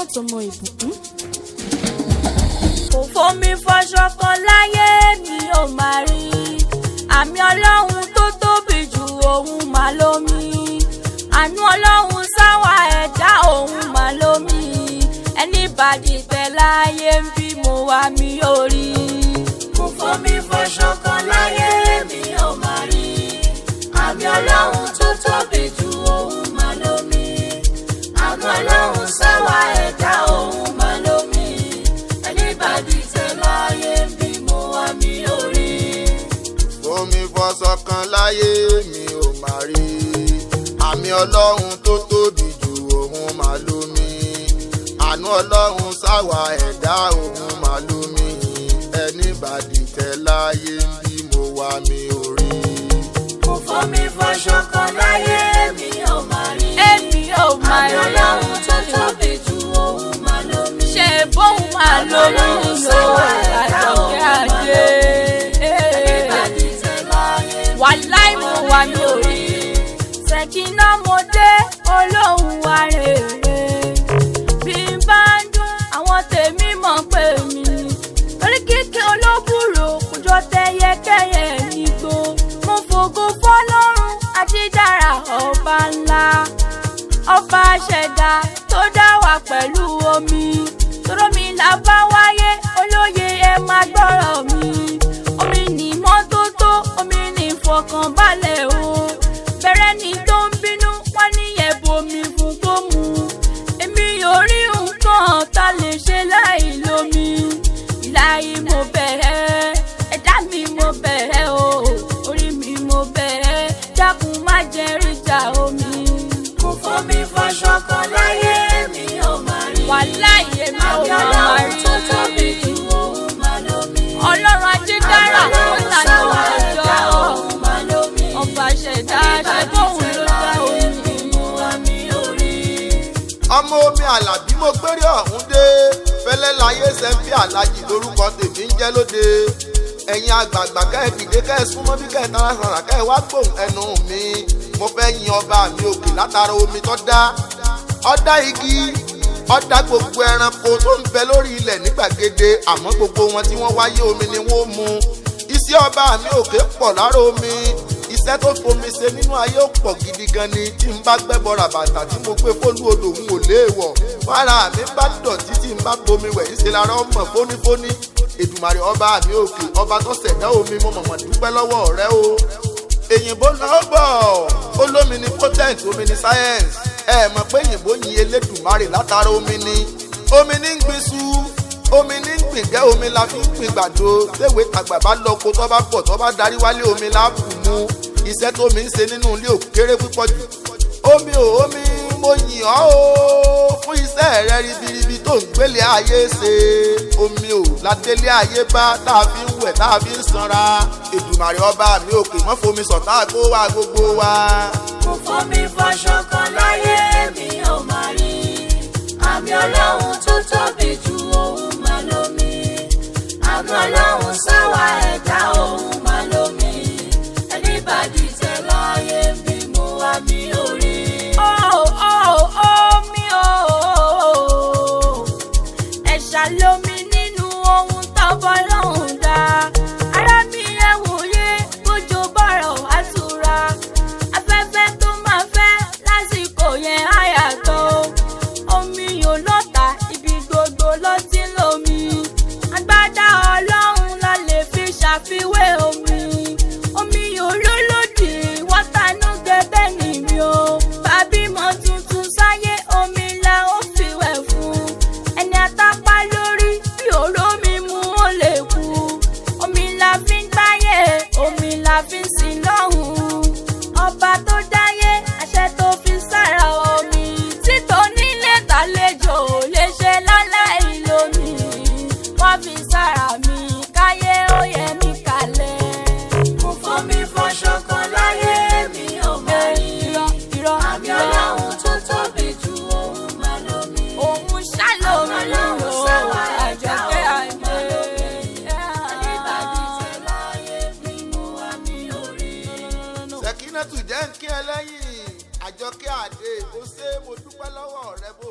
tọmọtọmọ ìbùkún. Kò fomi fọṣọ kan láyé mi ò máa rí. Àmì Ọlọ́run tó tóbi jù òun mà lómi. Àánú Ọlọ́run sáwà ẹ̀dá òun mà lómi. Ẹni bá dìtẹ̀ láyé ń bí mo wá mi ò rí. Kò fomi fọṣọ kan láyé mi ò máa rí. Àmì Ọlọ́run tó tóbi jù òun mà lómi. Àánú Ọlọ́run sáwà ẹ̀dá òun mà lómi. Ẹni bá dìtẹ̀ láyé ń bí mo wá mi ò rí. Fomi fọṣọ kan láyé mi ò máa rí. Àmì Ọlọ́run tó tóbi jù òun mà lómi. Àánú Ọlọ́run sáwà ẹ̀dá òun mà lómi. Ẹni bá dìtẹ̀ láyé ń bí mo wá mi ò rí. Kò fomi fọṣọ kan láyé mi ò máa rí. Èmi ò máa rí. Àmì Ọlọ́run tó tóbi jù òun mà lómi. Ṣé bóun máa lómi sáwà ẹ̀dá òun mà lómi. Ẹni bá dìtẹ̀ láyé ń bí mo wá mi ò rí. Wàláì mo wá mi ò rí. Ṣèkínà mo dé Olóhùn wa rere. Bí n bá ń dún àwọn tèmi mọ̀ pé mi ni. Torí kíkẹ́ olóbùrò kò jọ tẹyẹkẹyẹ nígbó. Mo fògo fọ́lọ́run ajídára ọba ńlá. Ọba ṣẹ̀dá tó dá wa pẹ̀lú omi. Torómi là bá wáyé olóye ẹ máa gbọ́rọ̀ mi. Omi ní mọ́tótó, omi ní ìfọ̀kànbalẹ̀ o. Bẹ̀rẹ̀ ni tó ń bínú wá ní ẹ̀bùnmi fún tó mu. Èmi ò rí nǹkan tá lè ṣe láì lómi. Ìlàyé mo bẹ̀rẹ̀, ẹ̀dá mi mo bẹ̀rẹ̀ o. Orí mi mo bẹ̀rẹ̀, dákun má jẹ́ ríjà omi. Kò fomi fọṣọ kan láyé mi ò máa rí. Wàláì èmi ò máa rí. Àmì Ọlọ́run tó tóbi jù òun mà lómi. Ọlọ́run ajídára ó lànà àjọ ọba ṣẹ̀dá ṣẹ́gbóhùn ló dá omi mo wá mi ò rí. Ọmọ omi Àlàbí mo gbére ọ̀hún dé. Fẹ́lẹ́ láyé sẹ́ńpì Alájì lórúkọ tèmi ń jẹ́ lóde. Ẹ̀yin àgbààgbà kẹ́ ẹ dìde kẹ́ ẹ súnmọ́ bí kẹ́ ẹ tara sàrà kẹ́ ẹ wá gbóhùn ẹnu mi. Mo fẹ́ yin ọba mi òkè látara omi tó dá. Ó dá igi, ó dá gbogbo ẹranko tó ń bẹ lórí ilẹ̀ ní gbàgede. Àmọ́ gbogbo wọn tí wọ́n wáyé omi ni wọ́n mu. Iṣẹ́ ọba mi òkè pọ̀ lára omi. Iṣẹ́ tó fomi ṣe nínú ayé ó pọ̀ gidi gan ni. Tí n bá gbẹ́bọ ràbàtà tí mo gbé fólú odò ń wò léèwọ̀. Fara mi bá dọ̀tí tí n bá bomi wẹ̀ ń ṣe lára ọmọ fónífóní. Èdùmàrè ọba mi òkè ọba tó ṣẹ̀dá omi mo mọ̀mọ̀ dúpẹ́ lọ́wọ́ rẹ o. Èyìnbó lọ́ọ́ bọ̀ olómi ni potent omi ni science. Ẹ mọ̀ pé èyìnbó yin Elédùmarè látara omi ni. Omi ní ń gbin su, omi ní ń gbìngẹ́, omi la fi ń gbìn gbàdo. Téwé tàgbà bá lọ ko tó bá pọ̀ tó bá darí wálé omi láàbù mu. Iṣẹ́ tó mi ń ṣe nínú ilé òkèrè púpọ̀ jù. Omi ò omi mo yìn ọ́ o fún iṣẹ́ rẹ ribiribi tó ń gbélé ayé ṣe. Omi ò ládélé ayé bá tá a fi ń wẹ̀ tá a fi ń sanra. Èdùmàrè ọba mi òkè mọ́ fomi sọ̀tá kó wá gbogbo wa. Kò fomi fọṣọ kan láyé mi ò máa rí. Àmì Ọlọ́run tó tóbi jù òun mà lómi. Àánú Ọlọ́run sáwà ẹ̀dá òun mà lómi. Ẹni bá dìtẹ̀ láyé ń bí mo wá mi ò rí. Omi o, ẹ̀ṣà lómi nínú ohun tọ́bọ̀ lọ́hùn dá. Ará mi ẹ wòye bójò bọ̀rọ̀ wá túra. Afẹ́fẹ́ tó máa fẹ́ lásìkò yẹn á yàtọ̀. Omi ò lọ́tà ibi gbogbo ló ti lómi. Agbádá Ọlọ́run la lè fi ṣàfiwé omi. Omi ò lólòdì wọ́tánú gẹ́gẹ́ nìmi o. Bàbí mọ tuntun sáyé omi la ó fi wẹ̀ fún. Ẹni àtàpá lórí bí òró mi mú ó lè kú. Omi la fi ń gbáyé, omi la fi ń sìn lọ́hùn. Ọba tó dáyé àṣẹ tó fi sára omi. Títọ́ nílé tàlejò lè ṣe láláì lómi. Wọ́n fi sára mi káyé ó yẹ mí kalẹ̀. Mo fomi fọṣọ kan láyé mi ò máa rí. Àmì Ọlọ́run tó tóbi jù òun mà lómi. Òun ṣàlómi ló sáwà àjọkẹ́ àjẹ́. Ẹni bá dìtẹ̀ láyé mi mo wá mi ò rí. Ṣèkínátù jẹ́ ń kí ẹ lẹ́yìn. Àjọkẹ́ Àdé ó ṣe mo dúpẹ́ lọ́wọ́ rẹ bó